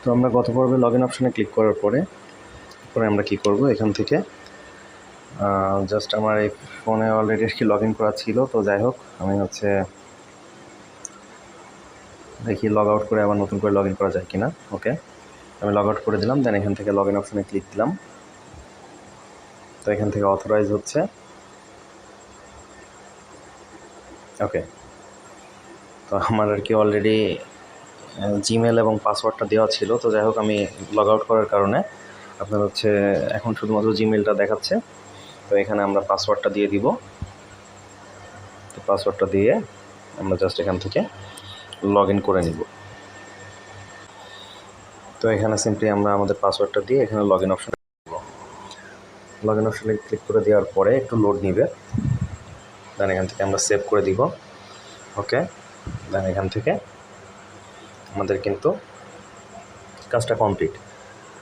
তো আমরা গত পর্বে লগ ইন অপশানে ক্লিক করার পরে আমরা কি করব, এখান থেকে জাস্ট আমার এই ফোনে অলরেডি কি লগ ইন করা ছিল। তো যাই হোক, আমি হচ্ছে দেখি লগ আউট করে আবার নতুন করে লগ ইন করা যায় কিনা। ওকে, আমি লগ আউট করে দিলাম। দেন এখান থেকে লগ ইন অপশানে ক্লিক দিলাম। তো এখান থেকে অথরাইজ হচ্ছে। ওকে, তো আমার আর কি অলরেডি জিমেল এবং পাসওয়ার্ডটা দেওয়া ছিল। তো যাই হোক, আমি লগ আউট করার কারণে আপনার হচ্ছে এখন শুধুমাত্র জিমেলটা দেখাচ্ছে। তো এখানে আমরা পাসওয়ার্ডটা দিয়ে দিব। তো পাসওয়ার্ডটা দিয়ে আমরা জাস্ট এখান থেকে লগ ইন করে নিব। তো এখানে সিম্পলি আমরা আমাদের পাসওয়ার্ডটা দিয়ে এখানে লগ ইন অপশানে লগ ইন অপশানে ক্লিক করে দেওয়ার পরে একটু লোড নিবে। দেন এখান থেকে আমরা সেভ করে দিব। ওকে, দেন এখান থেকে আমাদের কিন্তু কাজটা কমপ্লিট।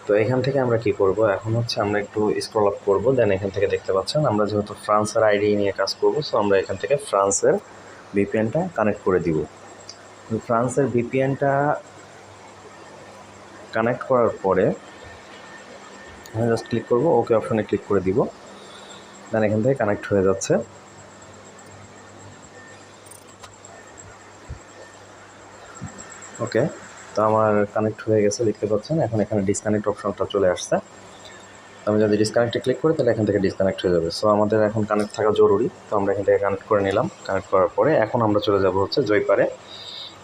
তো এখান থেকে আমরা কি করব, এখন হচ্ছে আমরা একটু স্ক্রল আপ করব। দেন এখান থেকে দেখতে পাচ্ছেন আমরা যেহেতু ফ্রান্সের আইডি নিয়ে কাজ করব, সো আমরা এখান থেকে ফ্রান্সের ভিপিএনটা কানেক্ট করে দিব। ফ্রান্সের ভিপিএনটা কানেক্ট করার পরে জাস্ট ক্লিক করব, ওকে অপশানে ক্লিক করে দিব। দেন এখান থেকে কানেক্ট হয়ে যাচ্ছে। ওকে, তো আমার কানেক্ট হয়ে গেছে দেখতে পাচ্ছেন। এখন এখানে ডিসকানেক্ট অপশনটা চলে আসছে। আমি যদি ডিসকানেক্টে ক্লিক করি তাহলে এখান থেকে ডিসকানেক্ট হয়ে যাবে। সো আমাদের এখন কানেক্ট থাকা জরুরি। তো আমরা এখান থেকে কানেক্ট করে নিলাম। কানেক্ট করার পরে এখন আমরা চলে যাব হচ্ছে জয়পারে,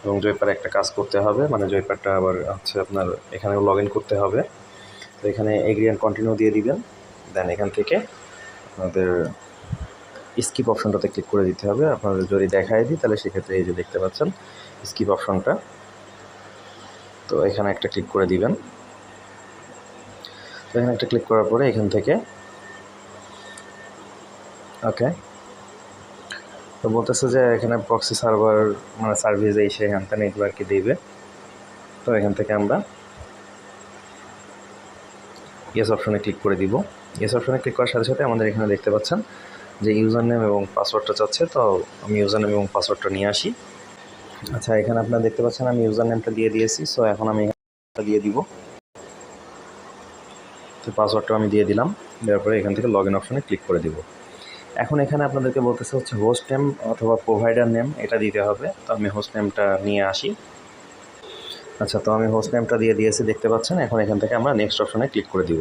এবং জয়পারে একটা কাজ করতে হবে, মানে জয়পারটা আবার হচ্ছে আপনার এখানেও লগ ইন করতে হবে। তো এখানে এগ্রি অ্যান্ড কন্টিনিউ দিয়ে দিবেন। দেন এখান থেকে আপনাদের স্কিপ অপশনটাতে ক্লিক করে দিতে হবে। আপনাদের যদি দেখায় দিই তাহলে সেক্ষেত্রে এই যে দেখতে পাচ্ছেন স্কিপ অপশনটা, তো এখানে একটা ক্লিক করে দিবেন। তো এখানে একটা ক্লিক করার পরে এখান থেকে ওকে, তো বলতেছে যে এখানে প্রক্সি সার্ভার মানে সার্ভিস এই সেই হ্যানটা নেটওয়ার্কে দিবে। তো এখান থেকে আমরা ইয়েস অপশনে ক্লিক করে দিব। ইয়েস অপশনে ক্লিক করার সাথে সাথে আমাদের এখানে দেখতে পাচ্ছেন যে ইউজার নেম এবং পাসওয়ার্ডটা চাচ্ছে। তো আমি ইউজার নেম এবং পাসওয়ার্ডটা নিয়ে আসি। আচ্ছা, এখানে আপনারা দেখতে পাচ্ছেন আমি ইউজার নেমটা দিয়ে দিয়েছি। সো এখন আমি এখানে দিয়ে দিব। তো পাসওয়ার্ডটা আমি দিয়ে দিলাম। দেওয়ার পরে এখান থেকে লগ ইন অপশনে ক্লিক করে দিব। এখন এখানে আপনাদেরকে বলতেছে হচ্ছে হোস্ট নেম অথবা প্রোভাইডার নেম এটা দিতে হবে। তো আমি হোস্ট নেমটা নিয়ে আসি। আচ্ছা, তো আমি হোস্ট নেমটা দিয়ে দিয়েছি দেখতে পাচ্ছেন। এখন এখান থেকে আমরা নেক্সট অপশনে ক্লিক করে দিব।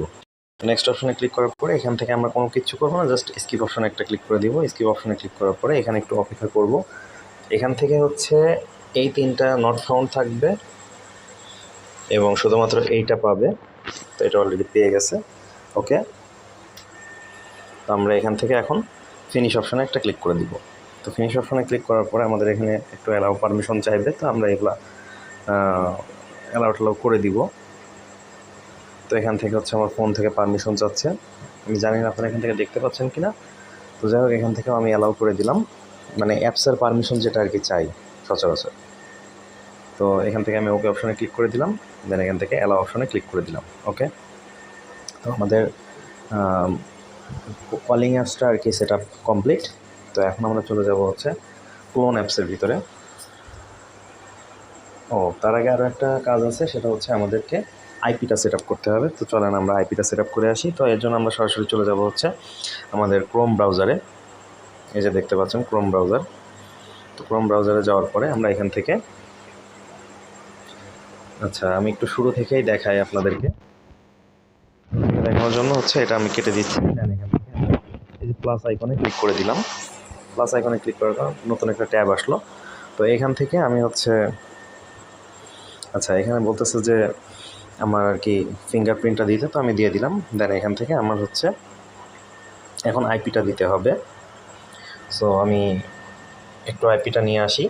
নেক্সট অপশনে ক্লিক করার পরে এখান থেকে আমরা কোনো কিছু করবো না, জাস্ট স্কিপ অপশনে একটা ক্লিক করে দিব। স্কিপ অপশনে ক্লিক করার পরে এখানে একটু অপেক্ষা করব। এখান থেকে হচ্ছে এই তিনটা নট ফাউন্ড থাকবে এবং শুধুমাত্র এইটা পাবে। তো এটা অলরেডি পেয়ে গেছে। ওকে, তো আমরা এখান থেকে এখন ফিনিশ অপশনে একটা ক্লিক করে দিব। তো ফিনিশ অপশনে ক্লিক করার পরে আমাদের এখানে একটু অ্যালাউ পারমিশন চাইবে। তো আমরা এগুলা অ্যালাউ করে দিব। তো এখান থেকে হচ্ছে আমার ফোন থেকে পারমিশন চাচ্ছে। আমি জানি না আপনারা এখান থেকে দেখতে পাচ্ছেন কি না। তো যাই হোক, এখান থেকেও আমি অ্যালাউ করে দিলাম, মানে অ্যাপসের পারমিশন যেটা আর কি চাই সচরাচর। তো এখান থেকে আমি ওকে অপশনে ক্লিক করে দিলাম। দেন এখান থেকে অ্যালাউ অপশনে ক্লিক করে দিলাম। ওকে, তো আমাদের কলিং অ্যাপসটা আর কি সেট আপ কমপ্লিট। তো এখন আমরা চলে যাব হচ্ছে ক্লোন অ্যাপসের ভিতরে। তার আগে আরও একটা কাজ আছে, সেটা হচ্ছে আমাদেরকে আইপিটা সেট আপ করতে হবে। তো চলেন আমরা আইপিটা সেট আপ করে আসি। তো এর জন্য আমরা সরাসরি চলে যাব হচ্ছে আমাদের ক্রোম ব্রাউজারে। এই যে দেখতে পাচ্ছেন ক্রোম ব্রাউজার। তো ক্রোম ব্রাউজারে যাওয়ার পরে আমরা এখান থেকে আচ্ছা, আমি একটু শুরু থেকেই দেখাই আপনাদেরকে। দেখানোর জন্য হচ্ছে এটা আমি কেটে দিচ্ছি। এখান থেকে এই যে প্লাস আইকনে ক্লিক করে দিলাম। প্লাস আইকনে ক্লিক করার পর নতুন একটা ট্যাব আসলো। তো এখান থেকে আমি হচ্ছে আচ্ছা, এখানে বলতেছে যে আমার আর কি ফিঙ্গারপ্রিন্টটা দিতে, তো আমি দিয়ে দিলাম। দেন এখান থেকে আমার হচ্ছে এখন আইপিটা দিতে হবে। সো আমি একটু আইপিটা নিয়ে আসি।